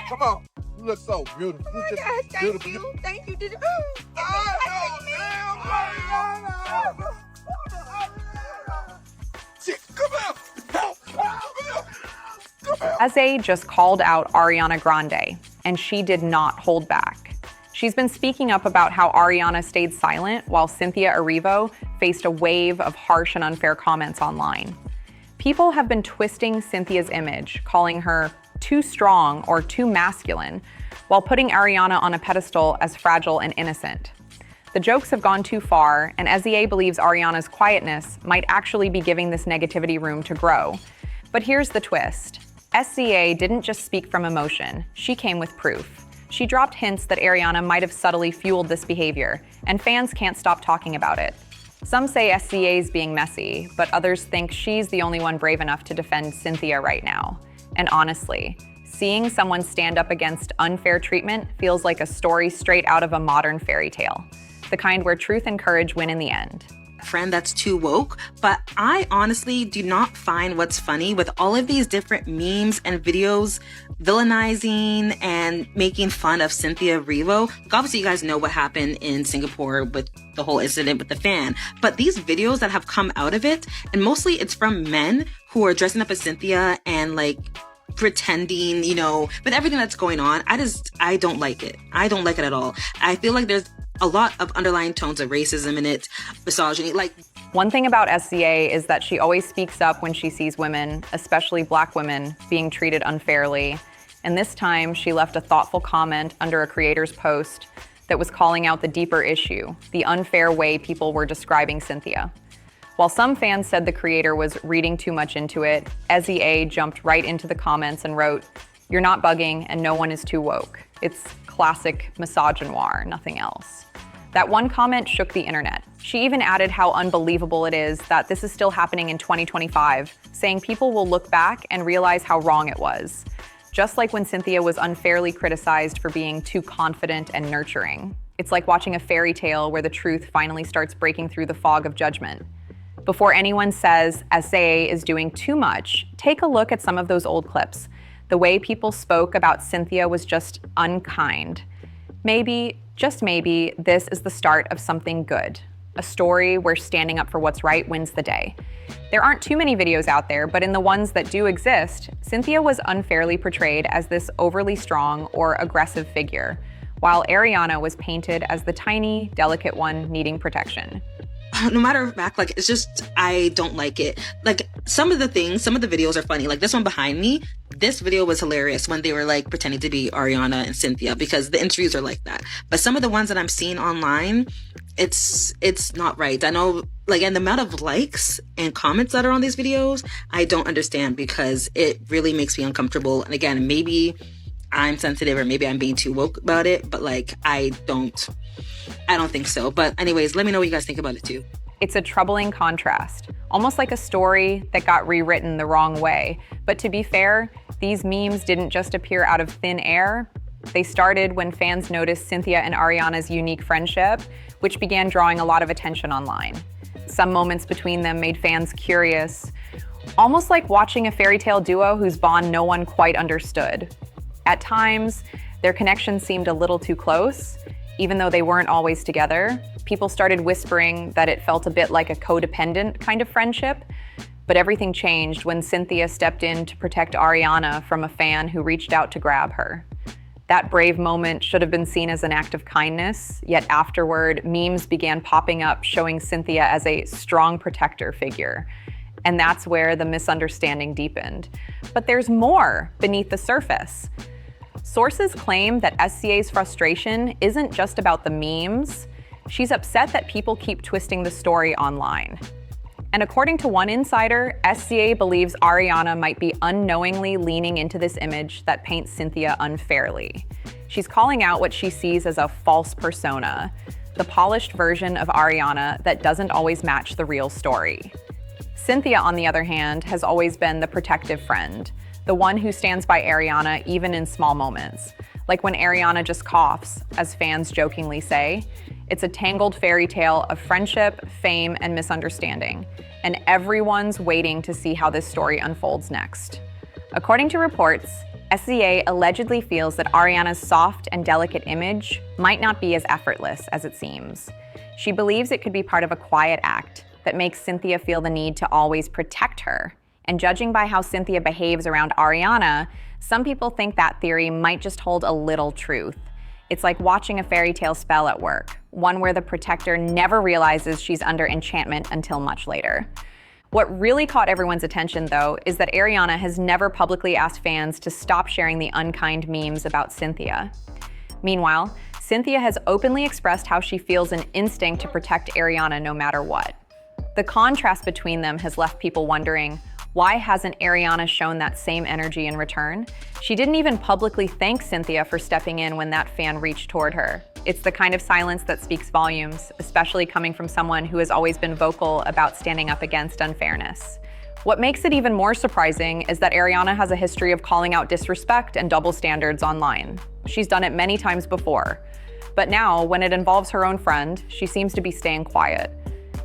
Come on. You look so beautiful. You just beautiful. Thank you. SZA just called out Ariana Grande, and she did not hold back. She's been speaking up about how Ariana stayed silent while Cynthia Erivo faced a wave of harsh and unfair comments online. People have been twisting Cynthia's image, calling her too strong or too masculine, while putting Ariana on a pedestal as fragile and innocent. The jokes have gone too far, and SZA believes Ariana's quietness might actually be giving this negativity room to grow. But here's the twist. SZA didn't just speak from emotion, she came with proof. She dropped hints that Ariana might have subtly fueled this behavior, and fans can't stop talking about it. Some say SZA's being messy, but others think she's the only one brave enough to defend Cynthia right now. And honestly, seeing someone stand up against unfair treatment feels like a story straight out of a modern fairy tale, the kind where truth and courage win in the end. Friend that's too woke, but I honestly do not find what's funny with all of these different memes and videos villainizing and making fun of Cynthia Erivo. Obviously, you guys know what happened in Singapore with the whole incident with the fan, but these videos that have come out of it, and mostly it's from men who are dressing up as Cynthia and like pretending, with everything that's going on. I don't like it. I don't like it at all. I feel like there's a lot of underlying tones of racism in it, misogyny. One thing about SZA is that she always speaks up when she sees women, especially Black women, being treated unfairly. And this time, she left a thoughtful comment under a creator's post that was calling out the deeper issue, the unfair way people were describing Cynthia. While some fans said the creator was reading too much into it, SZA jumped right into the comments and wrote, "You're not bugging and no one is too woke. It's classic misogynoir, nothing else." That one comment shook the internet. She even added how unbelievable it is that this is still happening in 2025, saying people will look back and realize how wrong it was. Just like when Cynthia was unfairly criticized for being too confident and nurturing. It's like watching a fairy tale where the truth finally starts breaking through the fog of judgment. Before anyone says SZA is doing too much, take a look at some of those old clips. The way people spoke about Cynthia was just unkind. Maybe, just maybe, this is the start of something good. A story where standing up for what's right wins the day. There aren't too many videos out there, but in the ones that do exist, Cynthia was unfairly portrayed as this overly strong or aggressive figure, while Ariana was painted as the tiny, delicate one needing protection. No matter of fact, it's just, I don't like it. Some of the videos are funny. Like this one behind me, this video was hilarious when they were pretending to be Ariana and Cynthia, because the interviews are like that. But some of the ones that I'm seeing online, it's not right. I know, and the amount of likes and comments that are on these videos, I don't understand, because it really makes me uncomfortable. And again, maybe I'm sensitive or maybe I'm being too woke about it, but I don't think so. But anyways, let me know what you guys think about it too. It's a troubling contrast, almost like a story that got rewritten the wrong way. But to be fair, these memes didn't just appear out of thin air. They started when fans noticed Cynthia and Ariana's unique friendship, which began drawing a lot of attention online. Some moments between them made fans curious, almost like watching a fairy tale duo whose bond no one quite understood. At times, their connection seemed a little too close, even though they weren't always together. People started whispering that it felt a bit like a codependent kind of friendship, but everything changed when Cynthia stepped in to protect Ariana from a fan who reached out to grab her. That brave moment should have been seen as an act of kindness, yet afterward, memes began popping up showing Cynthia as a strong protector figure. And that's where the misunderstanding deepened. But there's more beneath the surface. Sources claim that SZA's frustration isn't just about the memes. She's upset that people keep twisting the story online. And according to one insider, SZA believes Ariana might be unknowingly leaning into this image that paints Cynthia unfairly. She's calling out what she sees as a false persona, the polished version of Ariana that doesn't always match the real story. Cynthia, on the other hand, has always been the protective friend, the one who stands by Ariana even in small moments. Like when Ariana just coughs, as fans jokingly say. It's a tangled fairy tale of friendship, fame, and misunderstanding, and everyone's waiting to see how this story unfolds next. According to reports, SZA allegedly feels that Ariana's soft and delicate image might not be as effortless as it seems. She believes it could be part of a quiet act that makes Cynthia feel the need to always protect her. And judging by how Cynthia behaves around Ariana, some people think that theory might just hold a little truth. It's like watching a fairy tale spell at work, one where the protector never realizes she's under enchantment until much later. What really caught everyone's attention, though, is that Ariana has never publicly asked fans to stop sharing the unkind memes about Cynthia. Meanwhile, Cynthia has openly expressed how she feels an instinct to protect Ariana no matter what. The contrast between them has left people wondering, why hasn't Ariana shown that same energy in return? She didn't even publicly thank Cynthia for stepping in when that fan reached toward her. It's the kind of silence that speaks volumes, especially coming from someone who has always been vocal about standing up against unfairness. What makes it even more surprising is that Ariana has a history of calling out disrespect and double standards online. She's done it many times before. But now, when it involves her own friend, she seems to be staying quiet.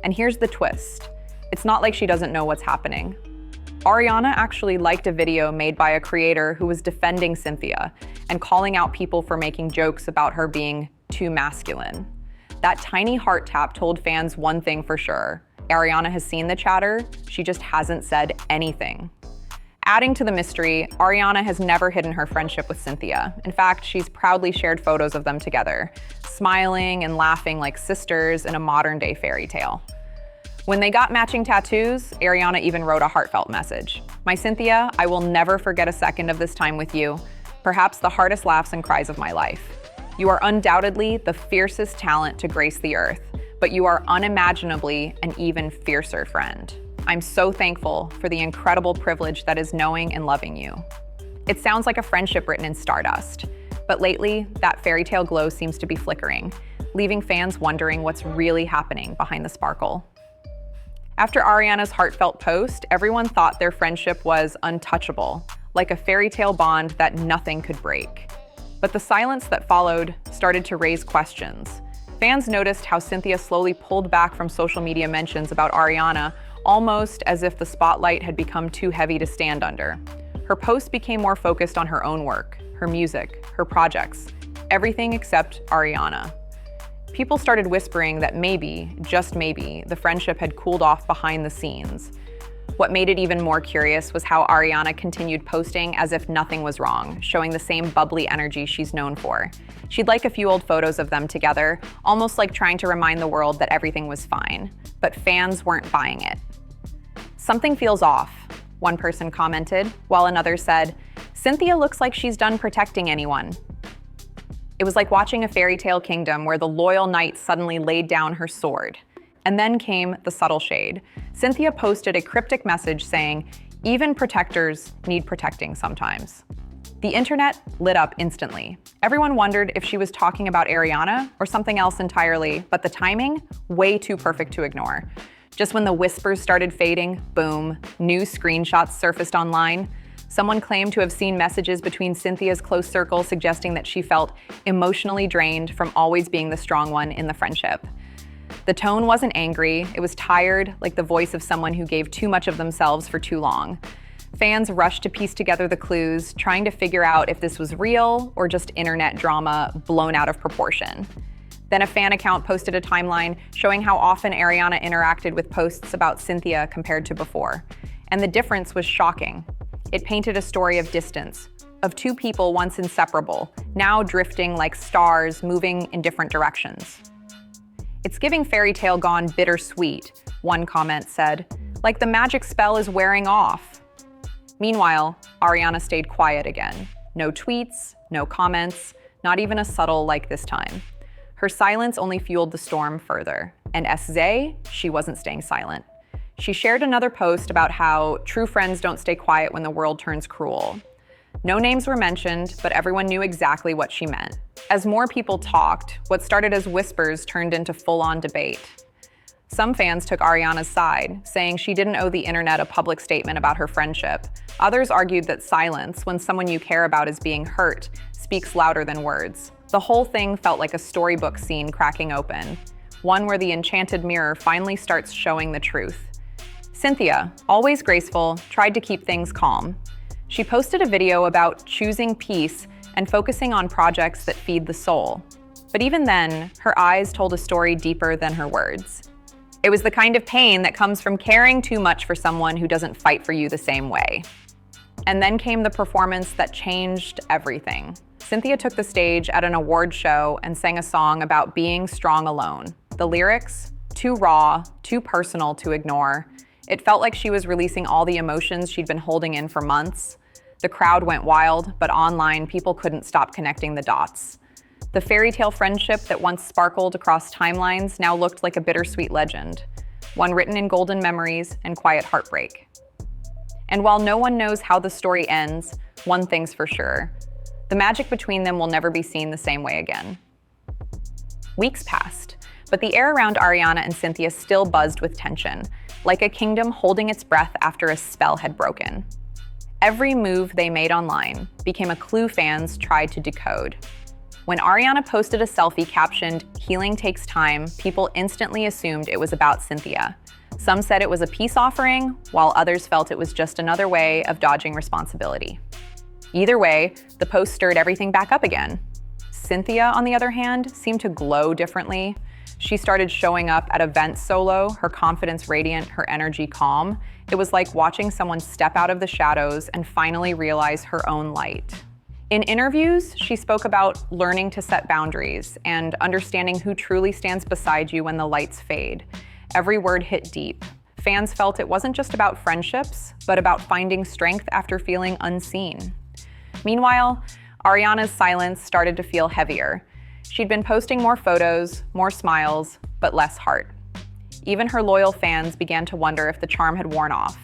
And here's the twist. It's not like she doesn't know what's happening. Ariana actually liked a video made by a creator who was defending Cynthia and calling out people for making jokes about her being too masculine. That tiny heart tap told fans one thing for sure. Ariana has seen the chatter, she just hasn't said anything. Adding to the mystery, Ariana has never hidden her friendship with Cynthia. In fact, she's proudly shared photos of them together, smiling and laughing like sisters in a modern-day fairy tale. When they got matching tattoos, Ariana even wrote a heartfelt message. "My Cynthia, I will never forget a second of this time with you, perhaps the hardest laughs and cries of my life. You are undoubtedly the fiercest talent to grace the earth, but you are unimaginably an even fiercer friend. I'm so thankful for the incredible privilege that is knowing and loving you." It sounds like a friendship written in stardust, but lately, that fairy tale glow seems to be flickering, leaving fans wondering what's really happening behind the sparkle. After Ariana's heartfelt post, everyone thought their friendship was untouchable, like a fairy tale bond that nothing could break. But the silence that followed started to raise questions. Fans noticed how Cynthia slowly pulled back from social media mentions about Ariana, almost as if the spotlight had become too heavy to stand under. Her posts became more focused on her own work, her music, her projects, everything except Ariana. People started whispering that maybe, just maybe, the friendship had cooled off behind the scenes. What made it even more curious was how Ariana continued posting as if nothing was wrong, showing the same bubbly energy she's known for. She'd like a few old photos of them together, almost like trying to remind the world that everything was fine. But fans weren't buying it. "Something feels off," one person commented, while another said, "Cynthia looks like she's done protecting anyone." It was like watching a fairy tale kingdom where the loyal knight suddenly laid down her sword. And then came the subtle shade. Cynthia posted a cryptic message saying, "Even protectors need protecting sometimes." The internet lit up instantly. Everyone wondered if she was talking about Ariana or something else entirely, but the timing, way too perfect to ignore. Just when the whispers started fading, boom, new screenshots surfaced online. Someone claimed to have seen messages between Cynthia's close circle suggesting that she felt emotionally drained from always being the strong one in the friendship. The tone wasn't angry, it was tired, like the voice of someone who gave too much of themselves for too long. Fans rushed to piece together the clues, trying to figure out if this was real or just internet drama blown out of proportion. Then a fan account posted a timeline showing how often Ariana interacted with posts about Cynthia compared to before. And the difference was shocking. It painted a story of distance, of two people once inseparable, now drifting like stars moving in different directions. "It's giving fairy tale gone bittersweet," one comment said, "like the magic spell is wearing off." Meanwhile, Ariana stayed quiet again. No tweets, no comments, not even a subtle like this time. Her silence only fueled the storm further. And SZA, she wasn't staying silent. She shared another post about how true friends don't stay quiet when the world turns cruel. No names were mentioned, but everyone knew exactly what she meant. As more people talked, what started as whispers turned into full-on debate. Some fans took Ariana's side, saying she didn't owe the internet a public statement about her friendship. Others argued that silence, when someone you care about is being hurt, speaks louder than words. The whole thing felt like a storybook scene cracking open, one where the enchanted mirror finally starts showing the truth. Cynthia, always graceful, tried to keep things calm. She posted a video about choosing peace and focusing on projects that feed the soul. But even then, her eyes told a story deeper than her words. It was the kind of pain that comes from caring too much for someone who doesn't fight for you the same way. And then came the performance that changed everything. Cynthia took the stage at an award show and sang a song about being strong alone. The lyrics, too raw, too personal to ignore. It felt like she was releasing all the emotions she'd been holding in for months. The crowd went wild, but online, people couldn't stop connecting the dots. The fairy tale friendship that once sparkled across timelines now looked like a bittersweet legend, one written in golden memories and quiet heartbreak. And while no one knows how the story ends, one thing's for sure: the magic between them will never be seen the same way again. Weeks passed, but the air around Ariana and Cynthia still buzzed with tension, like a kingdom holding its breath after a spell had broken. Every move they made online became a clue fans tried to decode. When Ariana posted a selfie captioned, "Healing takes time," people instantly assumed it was about Cynthia. Some said it was a peace offering, while others felt it was just another way of dodging responsibility. Either way, the post stirred everything back up again. Cynthia, on the other hand, seemed to glow differently. She started showing up at events solo, her confidence radiant, her energy calm. It was like watching someone step out of the shadows and finally realize her own light. In interviews, she spoke about learning to set boundaries and understanding who truly stands beside you when the lights fade. Every word hit deep. Fans felt it wasn't just about friendships, but about finding strength after feeling unseen. Meanwhile, Ariana's silence started to feel heavier. She'd been posting more photos, more smiles, but less heart. Even her loyal fans began to wonder if the charm had worn off,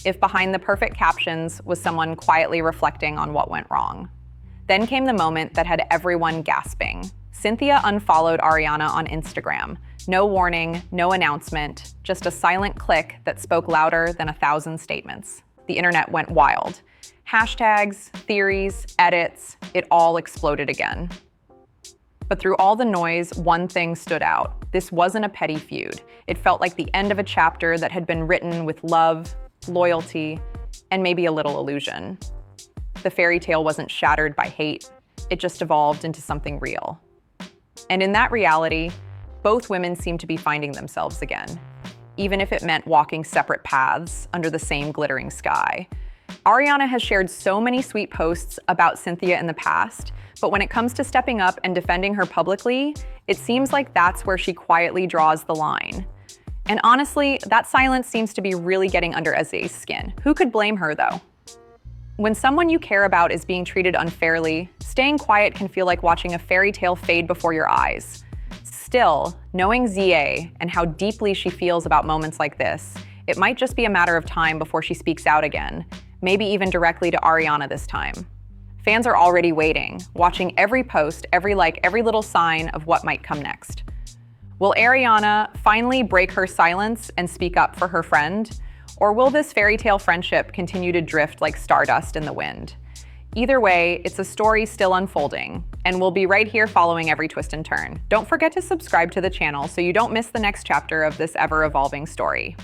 if behind the perfect captions was someone quietly reflecting on what went wrong. Then came the moment that had everyone gasping. Cynthia unfollowed Ariana on Instagram. No warning, no announcement, just a silent click that spoke louder than 1,000 statements. The internet went wild. Hashtags, theories, edits, it all exploded again. But through all the noise, one thing stood out. This wasn't a petty feud. It felt like the end of a chapter that had been written with love, loyalty, and maybe a little illusion. The fairy tale wasn't shattered by hate. It just evolved into something real. And in that reality, both women seemed to be finding themselves again, even if it meant walking separate paths under the same glittering sky. Ariana has shared so many sweet posts about Cynthia in the past, but when it comes to stepping up and defending her publicly, it seems like that's where she quietly draws the line. And honestly, that silence seems to be really getting under SZA's skin. Who could blame her, though? When someone you care about is being treated unfairly, staying quiet can feel like watching a fairy tale fade before your eyes. Still, knowing SZA and how deeply she feels about moments like this, it might just be a matter of time before she speaks out again, maybe even directly to Ariana this time. Fans are already waiting, watching every post, every like, every little sign of what might come next. Will Ariana finally break her silence and speak up for her friend? Or will this fairy tale friendship continue to drift like stardust in the wind? Either way, it's a story still unfolding, and we'll be right here following every twist and turn. Don't forget to subscribe to the channel so you don't miss the next chapter of this ever-evolving story.